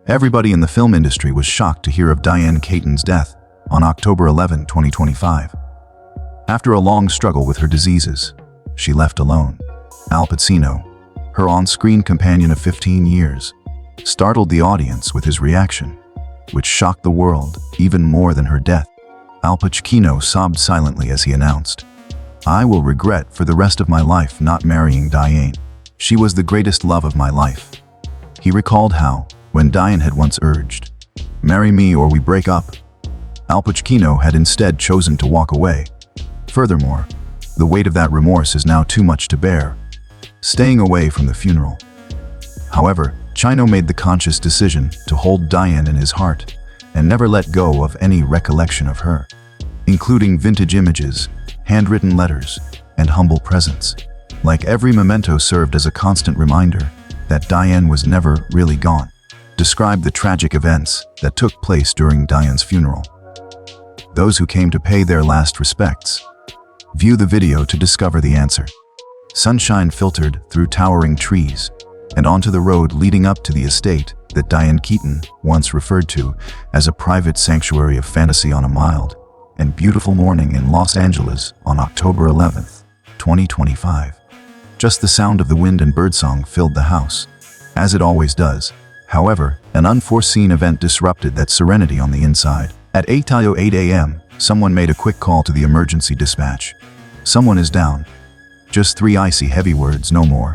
Everybody in the film industry was shocked to hear of Dianne Keaton's death on October 11, 2025. After a long struggle with her diseases, she left alone. Al Pacino, her on-screen companion of 15 years, startled the audience with his reaction, which shocked the world even more than her death. Al Pacino sobbed silently as he announced, "I will regret for the rest of my life not marrying Dianne. She was the greatest love of my life." He recalled how, when Dianne had once urged, "Marry me or we break up," Al Pacino had instead chosen to walk away. Furthermore, the weight of that remorse is now too much to bear, staying away from the funeral. However, Chino made the conscious decision to hold Dianne in his heart and never let go of any recollection of her, including vintage images, handwritten letters, and humble presents. Like every memento served as a constant reminder that Dianne was never really gone. Describe the tragic events that took place during Dianne's funeral. Those who came to pay their last respects. View the video to discover the answer. Sunshine filtered through towering trees and onto the road leading up to the estate that Dianne Keaton once referred to as a private sanctuary of fantasy on a mild and beautiful morning in Los Angeles on October 11th, 2025. Just the sound of the wind and birdsong filled the house, as it always does. However, an unforeseen event disrupted that serenity on the inside. At 8:08 a.m., someone made a quick call to the emergency dispatch. "Someone is down." Just 3 icy heavy words, no more.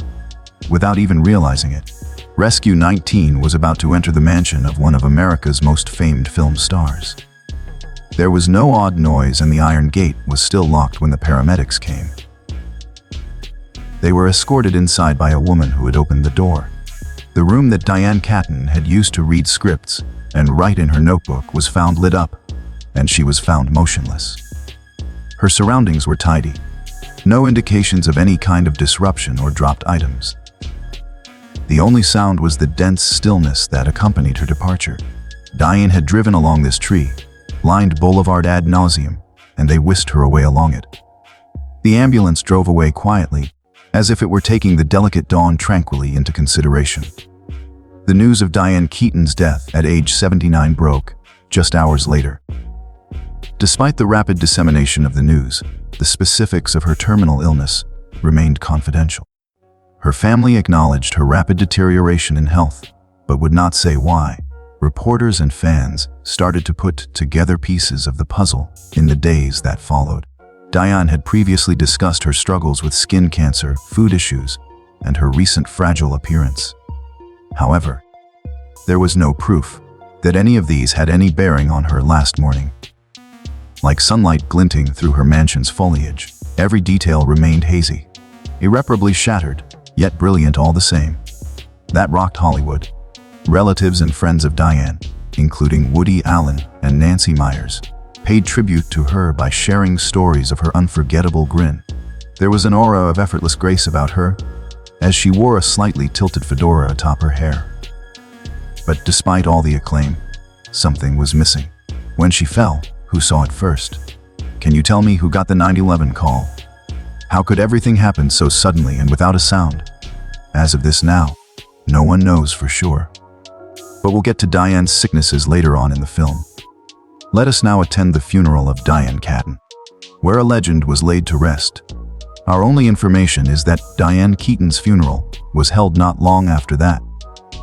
Without even realizing it, Rescue 19 was about to enter the mansion of one of America's most famed film stars. There was no odd noise and the iron gate was still locked when the paramedics came. They were escorted inside by a woman who had opened the door. The room that Dianne Keaton had used to read scripts and write in her notebook was found lit up, and she was found motionless. Her surroundings were tidy. No indications of any kind of disruption or dropped items. The only sound was the dense stillness that accompanied her departure. Dianne had driven along this tree-lined boulevard ad nauseum, and they whisked her away along it. The ambulance drove away quietly, as if it were taking the delicate dawn tranquilly into consideration. The news of Dianne Keaton's death at age 79 broke just hours later. Despite the rapid dissemination of the news, the specifics of her terminal illness remained confidential. Her family acknowledged her rapid deterioration in health, but would not say why. Reporters and fans started to put together pieces of the puzzle in the days that followed. Dianne had previously discussed her struggles with skin cancer, food issues, and her recent fragile appearance. However, there was no proof that any of these had any bearing on her last morning. Like sunlight glinting through her mansion's foliage, every detail remained hazy, irreparably shattered, yet brilliant all the same. That rocked Hollywood. Relatives and friends of Dianne, including Woody Allen and Nancy Meyers, paid tribute to her by sharing stories of her unforgettable grin. There was an aura of effortless grace about her, as she wore a slightly tilted fedora atop her hair. But despite all the acclaim, something was missing. When she fell, who saw it first? Can you tell me who got the 911 call? How could everything happen so suddenly and without a sound? As of this now, no one knows for sure. But we'll get to Dianne's sicknesses later on in the film. Let us now attend the funeral of Dianne Keaton, where a legend was laid to rest. Our only information is that Dianne Keaton's funeral was held not long after that.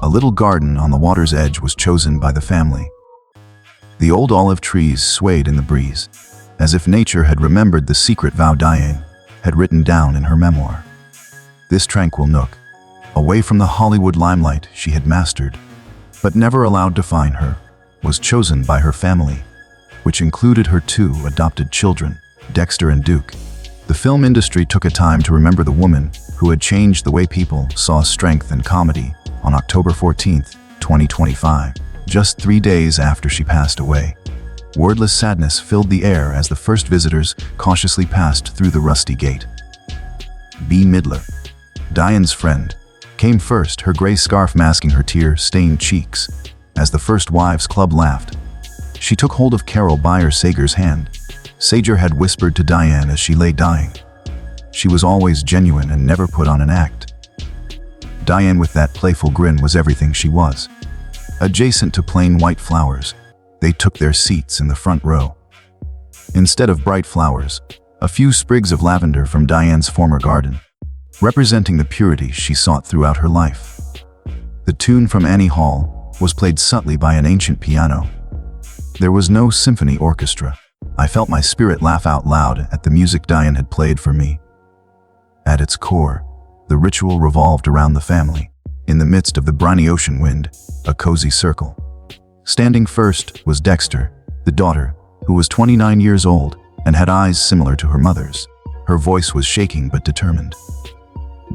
A little garden on the water's edge was chosen by the family. The old olive trees swayed in the breeze, as if nature had remembered the secret vow Dianne had written down in her memoir. This tranquil nook, away from the Hollywood limelight she had mastered, but never allowed to define her, was chosen by her family, which included her 2 adopted children, Dexter and Duke. The film industry took a time to remember the woman who had changed the way people saw strength and comedy on October 14th, 2025, just 3 days after she passed away. Wordless sadness filled the air as the first visitors cautiously passed through the rusty gate. Bea Midler, Dianne's friend, came first, her gray scarf masking her tear-stained cheeks. As the First Wives Club laughed, she took hold of Carol Bayer-Sager's hand. Sager had whispered to Dianne as she lay dying. She was always genuine and never put on an act. Dianne, with that playful grin, was everything she was. Adjacent to plain white flowers, they took their seats in the front row. Instead of bright flowers, a few sprigs of lavender from Dianne's former garden, representing the purity she sought throughout her life. The tune from Annie Hall was played subtly by an ancient piano. There was no symphony orchestra. I felt my spirit laugh out loud at the music Dianne had played for me. At its core, the ritual revolved around the family. In the midst of the briny ocean wind, a cozy circle. Standing first was Dexter, the daughter, who was 29 years old and had eyes similar to her mother's. Her voice was shaking but determined.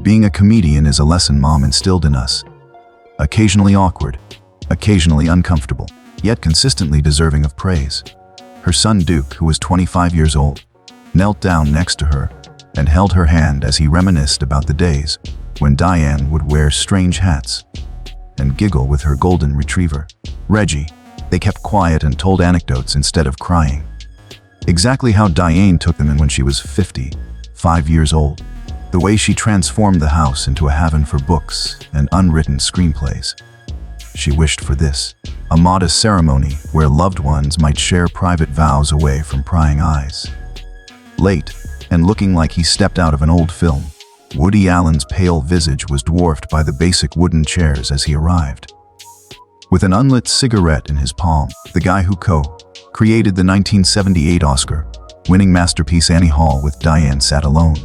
Being a comedian is a lesson Mom instilled in us. Occasionally awkward, occasionally uncomfortable, yet consistently deserving of praise. Her son Duke, who was 25 years old, knelt down next to her and held her hand as he reminisced about the days when Dianne would wear strange hats and giggle with her golden retriever, Reggie. They kept quiet and told anecdotes instead of crying. Exactly how Dianne took them in when she was 55 years old. The way she transformed the house into a haven for books and unwritten screenplays. She wished for this, a modest ceremony where loved ones might share private vows away from prying eyes. Late, and looking like he stepped out of an old film, Woody Allen's pale visage was dwarfed by the basic wooden chairs as he arrived. With an unlit cigarette in his palm, the guy who co-created the 1978 Oscar-winning masterpiece Annie Hall with Dianne sat alone.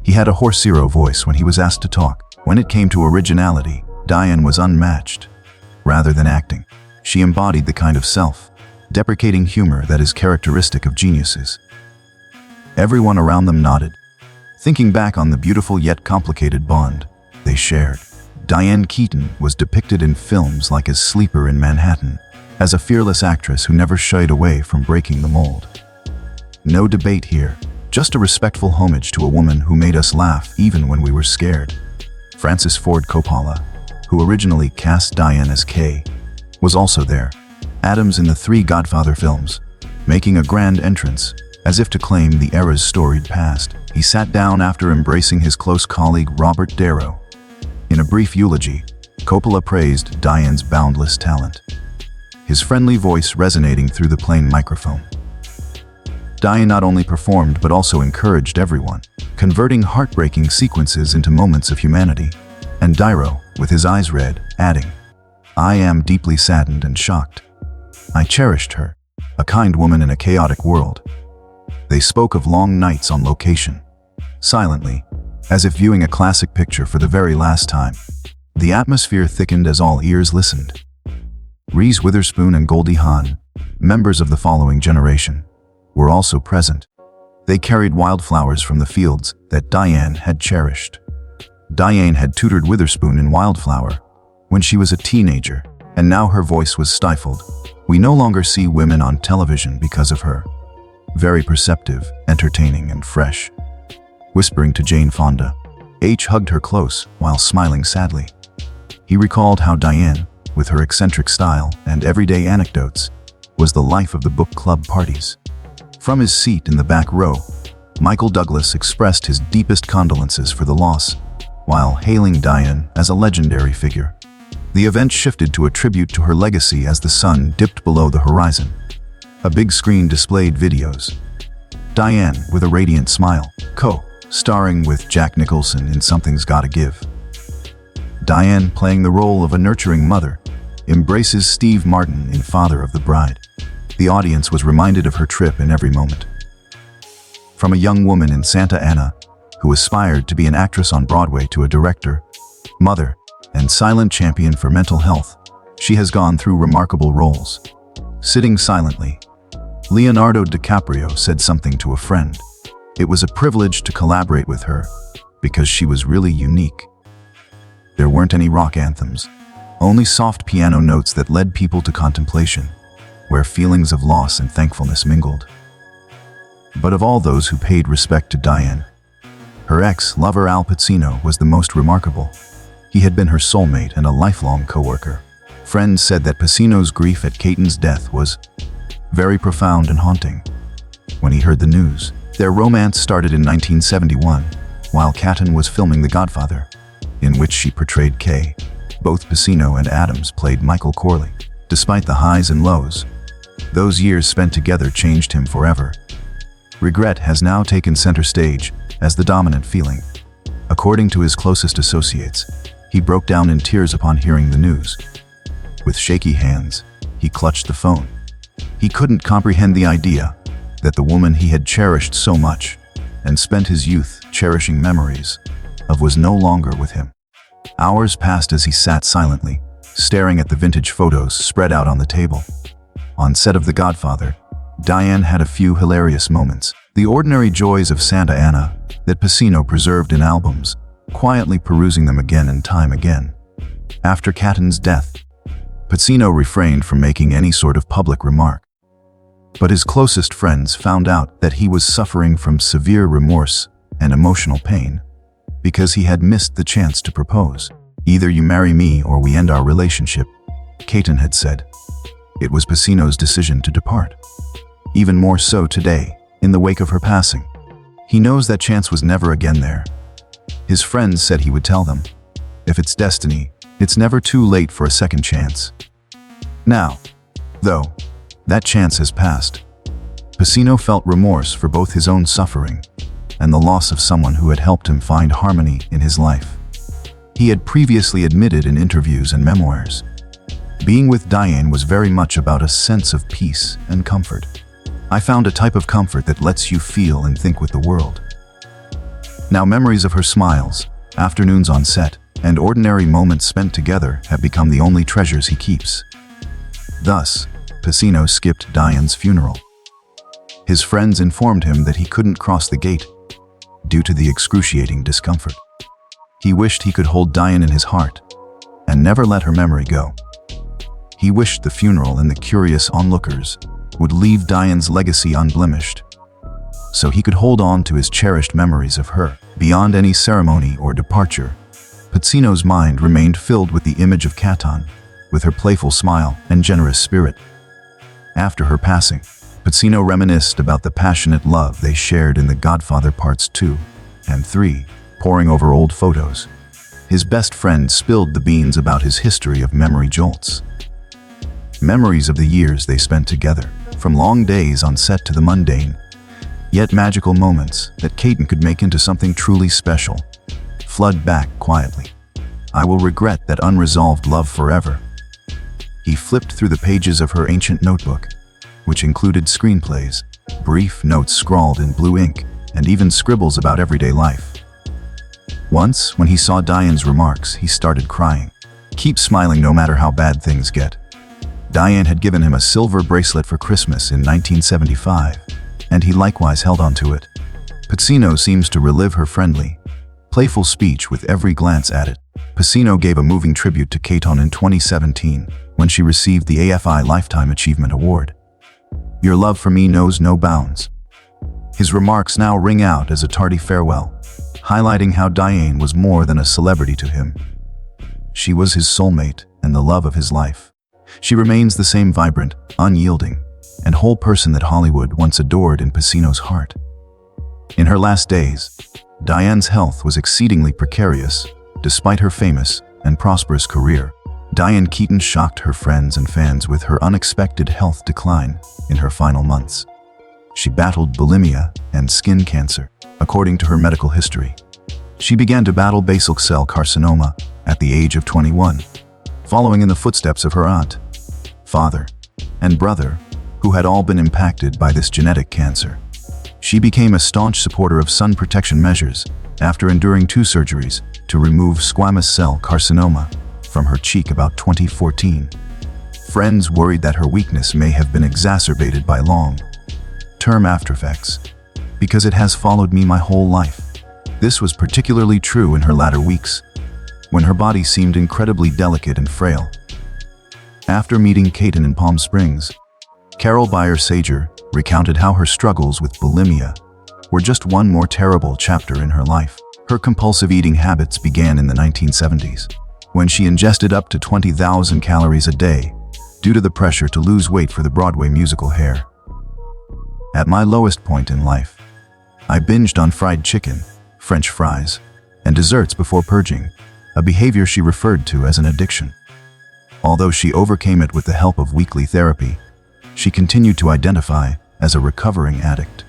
He had a horsero voice when he was asked to talk. When it came to originality, Dianne was unmatched. Rather than acting, she embodied the kind of self-deprecating humor that is characteristic of geniuses. Everyone around them nodded, thinking back on the beautiful yet complicated bond they shared. Dianne Keaton was depicted in films like as Sleeper in Manhattan, as a fearless actress who never shied away from breaking the mold. No debate here, just a respectful homage to a woman who made us laugh even when we were scared. Francis Ford Coppola, who originally cast Dianne as Kay, was also there. Adams in the 3 Godfather films, making a grand entrance, as if to claim the era's storied past. He sat down after embracing his close colleague Robert De Niro. In a brief eulogy, Coppola praised Dianne's boundless talent, his friendly voice resonating through the plain microphone. Dianne not only performed but also encouraged everyone, converting heartbreaking sequences into moments of humanity. And De Niro, with his eyes red, adding, "I am deeply saddened and shocked. I cherished her, a kind woman in a chaotic world." They spoke of long nights on location, silently, as if viewing a classic picture for the very last time. The atmosphere thickened as all ears listened. Reese Witherspoon and Goldie Hawn, members of the following generation, were also present. They carried wildflowers from the fields that Dianne had cherished. Dianne had tutored Witherspoon in Wildflower when she was a teenager, and now her voice was stifled. We no longer see women on television because of her. Very perceptive, entertaining, and fresh. Whispering to Jane Fonda, H hugged her close while smiling sadly. He recalled how Dianne, with her eccentric style and everyday anecdotes, was the life of the book club parties. From his seat in the back row, Michael Douglas expressed his deepest condolences for the loss, while hailing Dianne as a legendary figure. The event shifted to a tribute to her legacy as the sun dipped below the horizon. A big screen displayed videos. Dianne, with a radiant smile, co-starring with Jack Nicholson in Something's Gotta Give. Dianne, playing the role of a nurturing mother, embraces Steve Martin in Father of the Bride. The audience was reminded of her trip in every moment. From a young woman in Santa Ana, who aspired to be an actress on Broadway, to a director, mother, and silent champion for mental health, she has gone through remarkable roles. Sitting silently, Leonardo DiCaprio said something to a friend. It was a privilege to collaborate with her, because she was really unique. There weren't any rock anthems, only soft piano notes that led people to contemplation, where feelings of loss and thankfulness mingled. But of all those who paid respect to Dianne, her ex-lover Al Pacino was the most remarkable. He had been her soulmate and a lifelong co-worker. Friends said that Pacino's grief at Keaton's death was very profound and haunting. When he heard the news, their romance started in 1971, while Keaton was filming The Godfather, in which she portrayed Kay. Both Pacino and Adams played Michael Corley. Despite the highs and lows, those years spent together changed him forever. Regret has now taken center stage as the dominant feeling. According to his closest associates, he broke down in tears upon hearing the news. With shaky hands, he clutched the phone. He couldn't comprehend the idea that the woman he had cherished so much and spent his youth cherishing memories of was no longer with him. Hours passed as he sat silently, staring at the vintage photos spread out on the table. On set of The Godfather, Dianne had a few hilarious moments. The ordinary joys of Santa Ana that Pacino preserved in albums, quietly perusing them again and time again. After Keaton's death, Pacino refrained from making any sort of public remark. But his closest friends found out that he was suffering from severe remorse and emotional pain because he had missed the chance to propose. "Either you marry me or we end our relationship," Keaton had said. It was Pacino's decision to depart. Even more so today, in the wake of her passing. He knows that chance was never again there. His friends said he would tell them, if it's destiny, it's never too late for a second chance. Now, though, that chance has passed. Pacino felt remorse for both his own suffering and the loss of someone who had helped him find harmony in his life. He had previously admitted in interviews and memoirs, being with Dianne was very much about a sense of peace and comfort. "I found a type of comfort that lets you feel and think with the world." Now memories of her smiles, afternoons on set, and ordinary moments spent together have become the only treasures he keeps. Thus, Pacino skipped Dianne's funeral. His friends informed him that he couldn't cross the gate due to the excruciating discomfort. He wished he could hold Dianne in his heart and never let her memory go. He wished the funeral and the curious onlookers would leave Dianne's legacy unblemished, so he could hold on to his cherished memories of her. Beyond any ceremony or departure, Pacino's mind remained filled with the image of Keaton, with her playful smile and generous spirit. After her passing, Pacino reminisced about the passionate love they shared in The Godfather Parts 2 and 3, poring over old photos. His best friend spilled the beans about his history of memory jolts. Memories of the years they spent together, from long days on set to the mundane, yet magical moments that Keaton could make into something truly special, flood back quietly. "I will regret that unresolved love forever." He flipped through the pages of her ancient notebook, which included screenplays, brief notes scrawled in blue ink, and even scribbles about everyday life. Once, when he saw Dianne's remarks, he started crying. "Keep smiling no matter how bad things get." Dianne had given him a silver bracelet for Christmas in 1975, and he likewise held onto it. Pacino seems to relive her friendly, playful speech with every glance at it. Pacino gave a moving tribute to Keaton in 2017 when she received the AFI Lifetime Achievement Award. "Your love for me knows no bounds." His remarks now ring out as a tardy farewell, highlighting how Dianne was more than a celebrity to him. She was his soulmate and the love of his life. She remains the same vibrant, unyielding, and whole person that Hollywood once adored in Pacino's heart. In her last days, Dianne's health was exceedingly precarious, despite her famous and prosperous career. Dianne Keaton shocked her friends and fans with her unexpected health decline in her final months. She battled bulimia and skin cancer, according to her medical history. She began to battle basal cell carcinoma at the age of 21, following in the footsteps of her aunt, father, and brother, who had all been impacted by this genetic cancer. She became a staunch supporter of sun protection measures after enduring 2 surgeries to remove squamous cell carcinoma from her cheek about 2014. Friends worried that her weakness may have been exacerbated by long-term aftereffects, because it has followed me my whole life. This was particularly true in her latter weeks, when her body seemed incredibly delicate and frail. After meeting Keaton in Palm Springs, Carol Bayer-Sager recounted how her struggles with bulimia were just one more terrible chapter in her life. Her compulsive eating habits began in the 1970s, when she ingested up to 20,000 calories a day due to the pressure to lose weight for the Broadway musical Hair. "At my lowest point in life, I binged on fried chicken, French fries, and desserts before purging," a behavior she referred to as an addiction. Although she overcame it with the help of weekly therapy, she continued to identify as a recovering addict.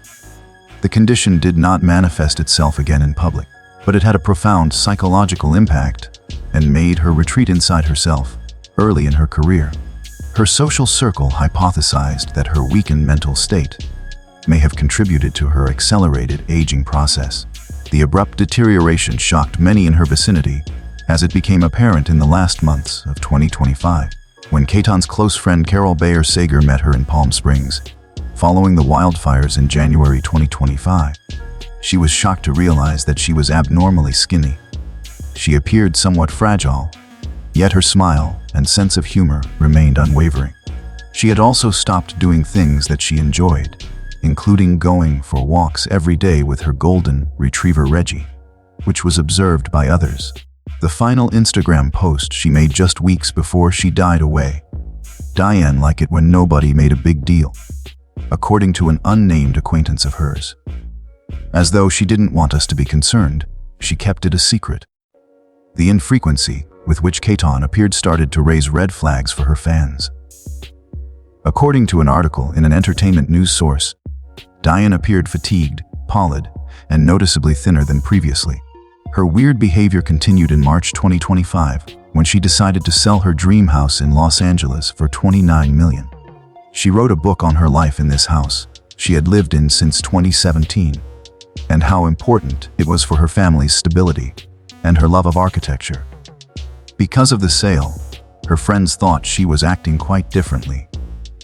The condition did not manifest itself again in public, but it had a profound psychological impact and made her retreat inside herself early in her career. Her social circle hypothesized that her weakened mental state may have contributed to her accelerated aging process. The abrupt deterioration shocked many in her vicinity, as it became apparent in the last months of 2025, when Keaton's close friend Carol Bayer Sager met her in Palm Springs. Following the wildfires in January 2025, she was shocked to realize that she was abnormally skinny. She appeared somewhat fragile, yet her smile and sense of humor remained unwavering. She had also stopped doing things that she enjoyed, including going for walks every day with her golden retriever Reggie, which was observed by others. The final Instagram post she made just weeks before she died away. Dianne liked it when nobody made a big deal, according to an unnamed acquaintance of hers. As though she didn't want us to be concerned, she kept it a secret. The infrequency with which Keaton appeared started to raise red flags for her fans. According to an article in an entertainment news source, Dianne appeared fatigued, pallid, and noticeably thinner than previously. Her weird behavior continued in March 2025, when she decided to sell her dream house in Los Angeles for $29 million. She wrote a book on her life in this house she had lived in since 2017, and how important it was for her family's stability and her love of architecture. Because of the sale, her friends thought she was acting quite differently,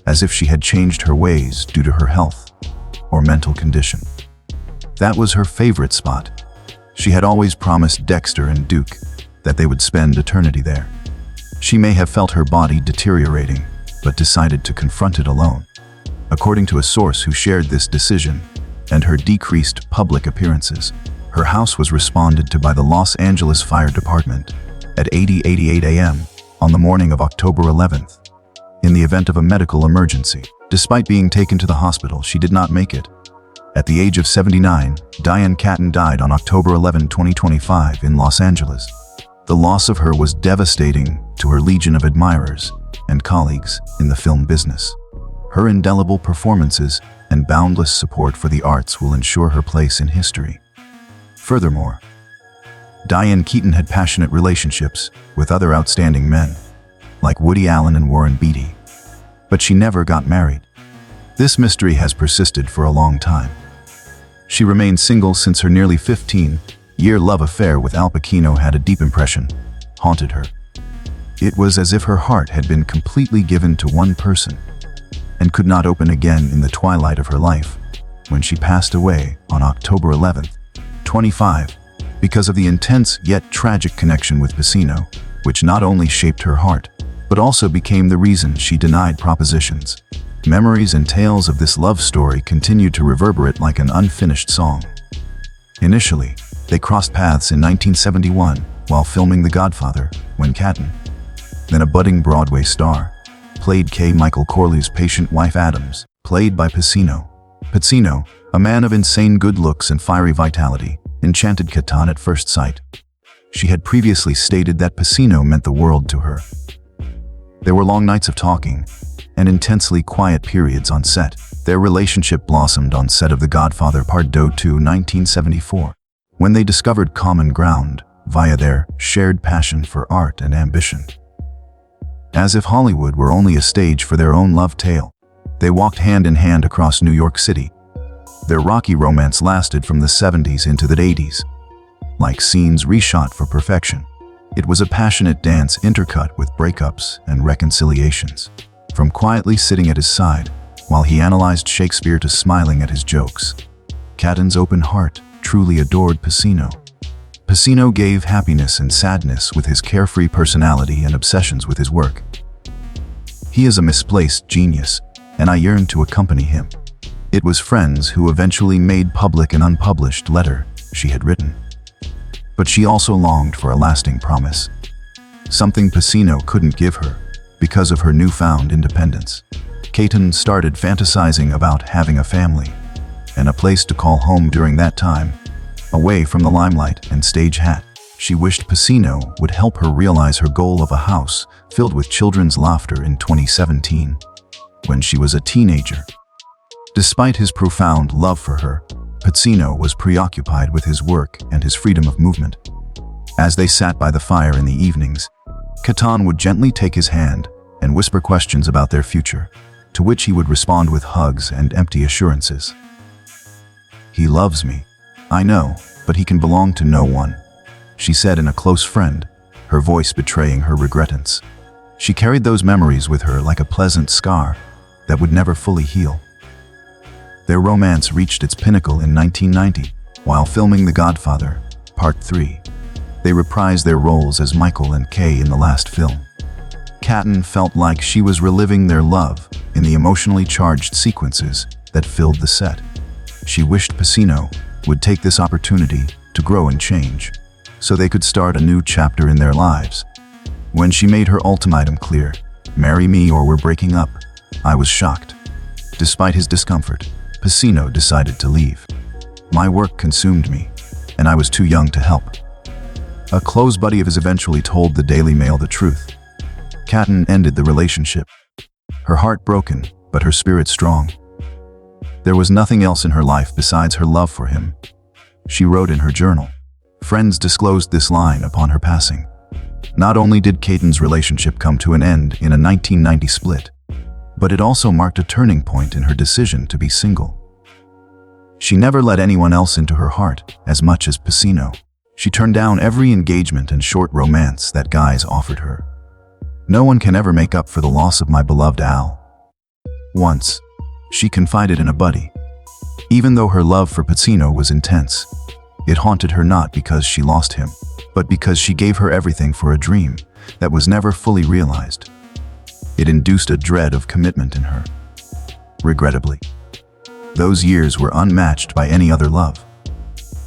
as if she had changed her ways due to her health or mental condition. That was her favorite spot. She had always promised Dexter and Duke that they would spend eternity there. She may have felt her body deteriorating, but decided to confront it alone. According to a source who shared this decision and her decreased public appearances, her house was responded to by the Los Angeles Fire Department at 8:88 a.m. on the morning of October 11th, in the event of a medical emergency. Despite being taken to the hospital, she did not make it. At the age of 79, Dianne Keaton died on October 11, 2025 in Los Angeles. The loss of her was devastating to her legion of admirers and colleagues in the film business. Her indelible performances and boundless support for the arts will ensure her place in history. Furthermore, Dianne Keaton had passionate relationships with other outstanding men, like Woody Allen and Warren Beatty, but she never got married. This mystery has persisted for a long time. She remained single since her nearly 15-year love affair with Al Pacino had a deep impression, haunted her. It was as if her heart had been completely given to one person and could not open again in the twilight of her life when she passed away on October 11, 25, because of the intense yet tragic connection with Pacino, which not only shaped her heart, but also became the reason she denied propositions. Memories and tales of this love story continued to reverberate like an unfinished song. Initially, they crossed paths in 1971 while filming The Godfather, when Keaton, then a budding Broadway star, played Michael Corley's patient wife Adams, played by Pacino. Pacino, a man of insane good looks and fiery vitality, enchanted Keaton at first sight. She had previously stated that Pacino meant the world to her. There were long nights of talking and intensely quiet periods on set. Their relationship blossomed on set of The Godfather Part 2, 1974, when they discovered common ground via their shared passion for art and ambition. As if Hollywood were only a stage for their own love tale, they walked hand in hand across New York City. Their rocky romance lasted from the 70s into the 80s, like scenes reshot for perfection. It was a passionate dance intercut with breakups and reconciliations. From quietly sitting at his side while he analyzed Shakespeare to smiling at his jokes, Keaton's open heart truly adored Pacino. Pacino gave happiness and sadness with his carefree personality and obsessions with his work. He is a misplaced genius, and I yearned to accompany him. It was friends who eventually made public an unpublished letter she had written. But she also longed for a lasting promise, something Pacino couldn't give her because of her newfound independence. Keaton started fantasizing about having a family and a place to call home during that time, away from the limelight and stage hat. She wished Pacino would help her realize her goal of a house filled with children's laughter in 2017, when she was a teenager. Despite his profound love for her, Pacino was preoccupied with his work and his freedom of movement. As they sat by the fire in the evenings, Keaton would gently take his hand and whisper questions about their future, to which he would respond with hugs and empty assurances. "He loves me, I know, but he can belong to no one," she said in A Close Friend, her voice betraying her regrets. She carried those memories with her like a pleasant scar that would never fully heal. Their romance reached its pinnacle in 1990, while filming The Godfather, Part 3. They reprised their roles as Michael and Kay in the last film. Keaton felt like she was reliving their love in the emotionally charged sequences that filled the set. She wished Pacino would take this opportunity to grow and change, so they could start a new chapter in their lives. When she made her ultimatum clear, "Marry me or we're breaking up," I was shocked. Despite his discomfort, Pacino decided to leave. "My work consumed me, and I was too young to help." A close buddy of his eventually told the Daily Mail the truth. Keaton ended the relationship. Her heart broken, but her spirit strong. There was nothing else in her life besides her love for him. She wrote in her journal. Friends disclosed this line upon her passing. Not only did Keaton's relationship come to an end in a 1990 split, but it also marked a turning point in her decision to be single. She never let anyone else into her heart as much as Pacino. She turned down every engagement and short romance that guys offered her. "No one can ever make up for the loss of my beloved Al." Once, she confided in a buddy. Even though her love for Pacino was intense, it haunted her not because she lost him, but because she gave her everything for a dream that was never fully realized. It induced a dread of commitment in her. Regrettably, those years were unmatched by any other love.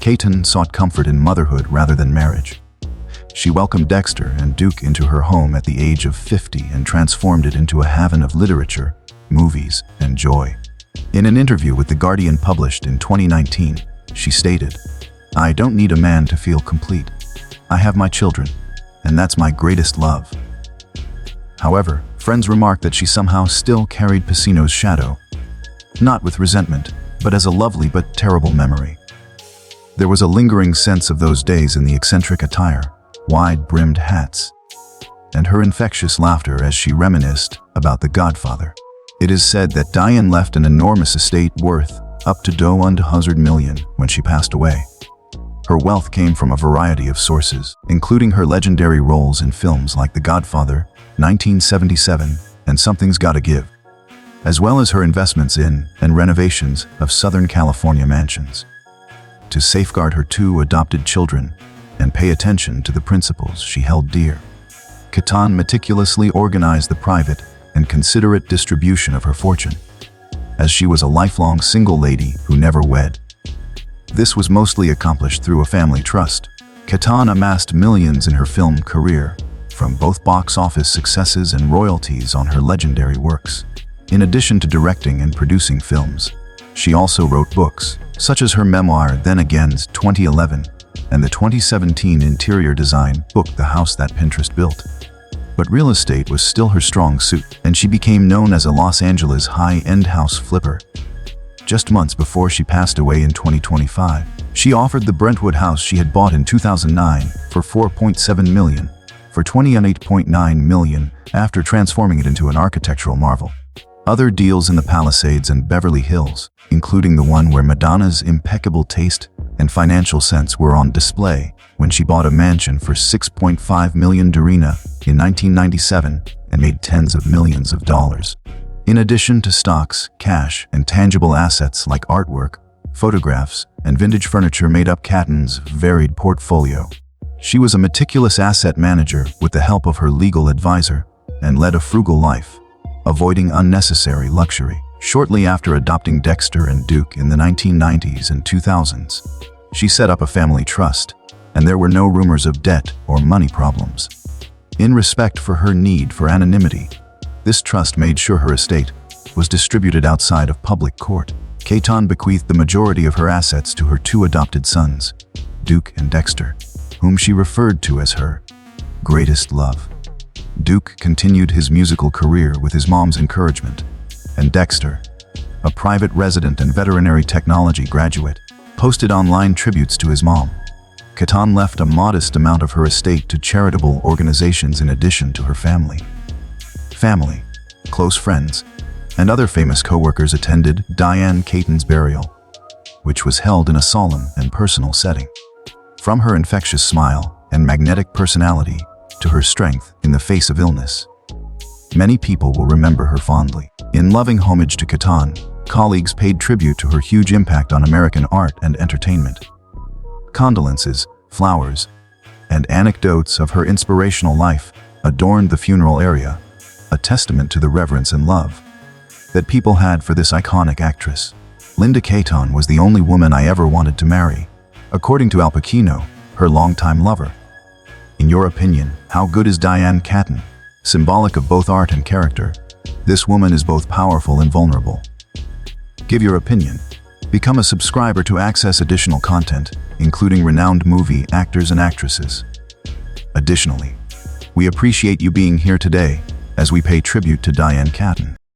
Keaton sought comfort in motherhood rather than marriage. She welcomed Dexter and Duke into her home at the age of 50 and transformed it into a haven of literature, movies, and joy. In an interview with The Guardian published in 2019, she stated, "I don't need a man to feel complete. I have my children, and that's my greatest love." However, friends remarked that she somehow still carried Pacino's shadow, not with resentment, but as a lovely but terrible memory. There was a lingering sense of those days in the eccentric attire, wide-brimmed hats, and her infectious laughter as she reminisced about The Godfather. It is said that Dianne left an enormous estate worth up to $200 million when she passed away. Her wealth came from a variety of sources, including her legendary roles in films like The Godfather, 1977, and Something's Gotta Give, as well as her investments in and renovations of Southern California mansions. To safeguard her 2 adopted children and pay attention to the principles she held dear, Keaton meticulously organized the private and considerate distribution of her fortune, as she was a lifelong single lady who never wed. This was mostly accomplished through a family trust. Keaton amassed millions in her film career, from both box office successes and royalties on her legendary works. In addition to directing and producing films, she also wrote books, such as her memoir Then Again's 2011 and the 2017 interior design book The House That Pinterest Built. But real estate was still her strong suit, and she became known as a Los Angeles high-end house flipper. Just months before she passed away in 2025, she offered the Brentwood house she had bought in 2009 for $4.7 million, for $28.9 million after transforming it into an architectural marvel. Other deals in the Palisades and Beverly Hills, including the one where Madonna's impeccable taste and financial sense were on display when she bought a mansion for $6.5 million in 1997 and made tens of millions of dollars. In addition to stocks, cash, and tangible assets like artwork, photographs, and vintage furniture made up Keaton's varied portfolio. She was a meticulous asset manager with the help of her legal advisor and led a frugal life, avoiding unnecessary luxury. Shortly after adopting Dexter and Duke in the 1990s and 2000s, she set up a family trust, and there were no rumors of debt or money problems. In respect for her need for anonymity, this trust made sure her estate was distributed outside of public court. Keaton bequeathed the majority of her assets to her 2 adopted sons, Duke and Dexter, whom she referred to as her greatest love. Duke continued his musical career with his mom's encouragement, and Dexter, a private resident and veterinary technology graduate, posted online tributes to his mom. Keaton left a modest amount of her estate to charitable organizations in addition to her family. Family, close friends, and other famous co-workers attended Dianne Keaton's burial, which was held in a solemn and personal setting. From her infectious smile and magnetic personality to her strength in the face of illness, many people will remember her fondly. In loving homage to Keaton, colleagues paid tribute to her huge impact on American art and entertainment. Condolences, flowers, and anecdotes of her inspirational life adorned the funeral area, a testament to the reverence and love that people had for this iconic actress. Linda Keaton was the only woman I ever wanted to marry, according to Pacino, her longtime lover. In your opinion, how good is Dianne Keaton? Symbolic of both art and character, this woman is both powerful and vulnerable. Give your opinion. Become a subscriber to access additional content, including renowned movie actors and actresses. Additionally, we appreciate you being here today as we pay tribute to Dianne Keaton.